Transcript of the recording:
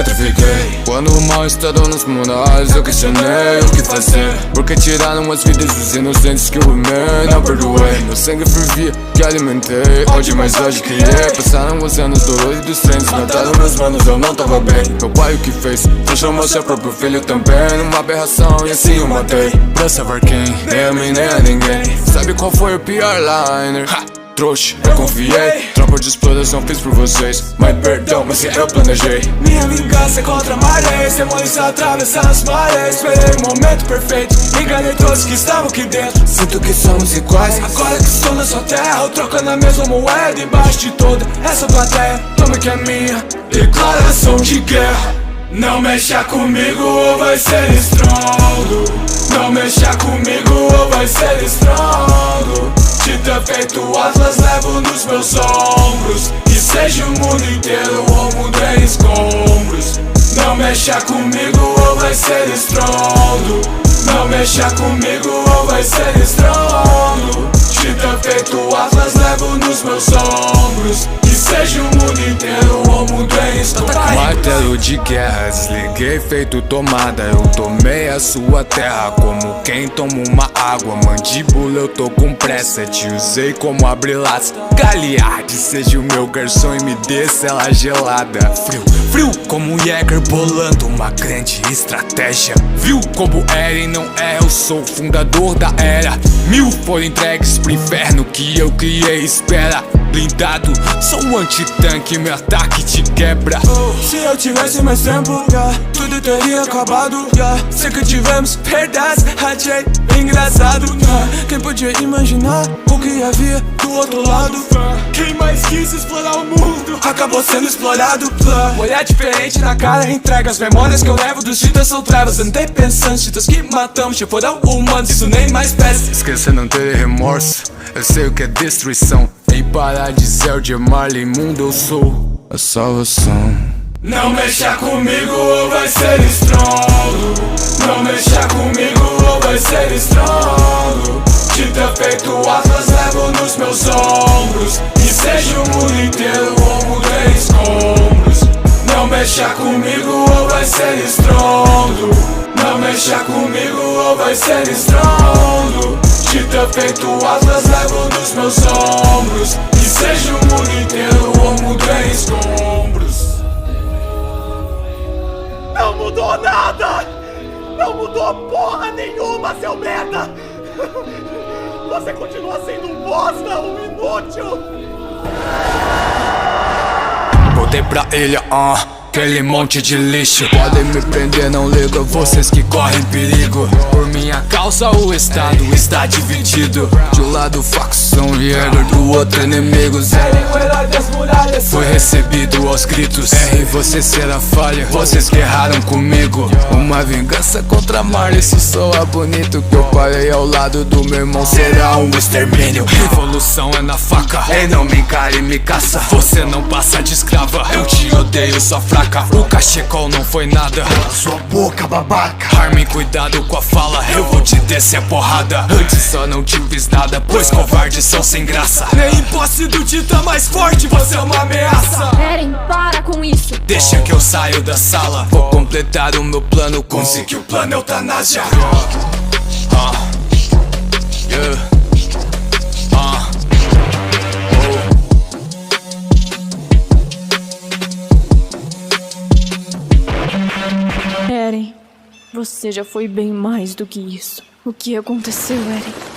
petrifiquei. Quando o mal estado nos morais, eu questionei o que fazer, porque tiraram as vidas dos inocentes que eu amei, não perdoei. Meu sangue fervia, que alimentei, onde mais hoje criei. Passaram os anos doloridos dos trens, mataram meus manos, eu não tava bem. Meu pai o que fez? Transformou seu próprio filho também numa aberração, e assim eu matei. Pra salvar quem? Nem a mim, nem a ninguém. Sabe qual foi o pior liner? Trouxa, eu confiei. Tropa de exploração fiz por vocês, mas perdão, mas eu planejei. Minha vingança é contra marés, demônios atravessam as marés. Esperei o momento perfeito, enganei todos que estavam aqui dentro. Sinto que somos iguais, agora que estou na sua terra, eu troco na mesma moeda. Embaixo de toda essa plateia, toma que é minha declaração de guerra. Não mexa comigo ou vai ser estrondo. Não mexa comigo ou vai ser estrondo. De ter feito Atlas levo nos meus ombros, e seja o mundo inteiro ou o mundo em escombros. Não mexa comigo ou vai ser estrondo. Não mexa comigo ou vai ser estrondo. De ter feito Atlas levo nos meus ombros, e seja o mundo inteiro ou o mundo em escombros. Martelo de guerra, desliguei feito tomada. Eu tomei a sua terra como quem toma uma água. Mandíbula, eu tô com pressa, te usei como abre-latas. Galearde, seja o meu garçom e me desça ela gelada. Frio, frio como um Jäger bolando uma grande estratégia. Viu como Eren não é, eu sou o fundador da era. 1000 foram entregues pro inferno que eu criei, espera. Blindado, sou um antitanque, meu ataque te quebra. Se eu tivesse mais tempo, tudo teria acabado. Sei que tivemos perdas, achei engraçado. Quem podia imaginar o que havia do outro lado? Quem mais quis explorar o mundo acabou sendo explorado. Olhar diferente na cara entrega as memórias que eu levo dos cheaters são trevas. Andei pensando, cheaters que matamos já foram humanos, isso nem mais peça. Esqueça não ter remorso, eu sei o que é destruição. Nem parar de ser o de Marley Mundo, eu sou a salvação. Não mexa comigo ou vai ser estrondo. Não mexa comigo ou vai ser estrondo. De ter feito Atlas levo nos meus ombros, e seja o mundo inteiro ou o mundo em escombros. Não mexa comigo ou vai ser estrondo. Não mexa comigo ou vai ser estrondo. De ter feito Atlas levo nos meus ombros, e seja o mundo inteiro ou o mundo em escombros. Não mudou nada! Não mudou porra nenhuma, seu merda! Você continua sendo um bosta, um inútil! Voltei pra ilha, aquele monte de lixo. Podem me prender, não ligo, vocês que correm perigo. Por minha causa o estado está dividido. De um lado facção Jäger, do outro inimigos. Foi recebido aos gritos, R, você será falha. Vocês que erraram comigo. Uma vingança contra Marley, se soa bonito. Que eu parei ao lado do meu irmão, será um extermínio. Revolução é na faca, e não me encare e me caça. Você não passa de escrava, eu te odeio, sua fraca. O cachecol não foi nada, sua boca, babaca. Armin, cuidado com a fala, eu vou te descer a porrada. Antes só não te fiz nada, pois covardes são sem graça. Nem em posse do Titã mais forte, você é uma ameaça. Eren, para com isso. Deixa que eu saio da sala, vou completar o meu plano. Consegui o plano eutanásia. Eren, você já foi bem mais do que isso. O que aconteceu, Eren?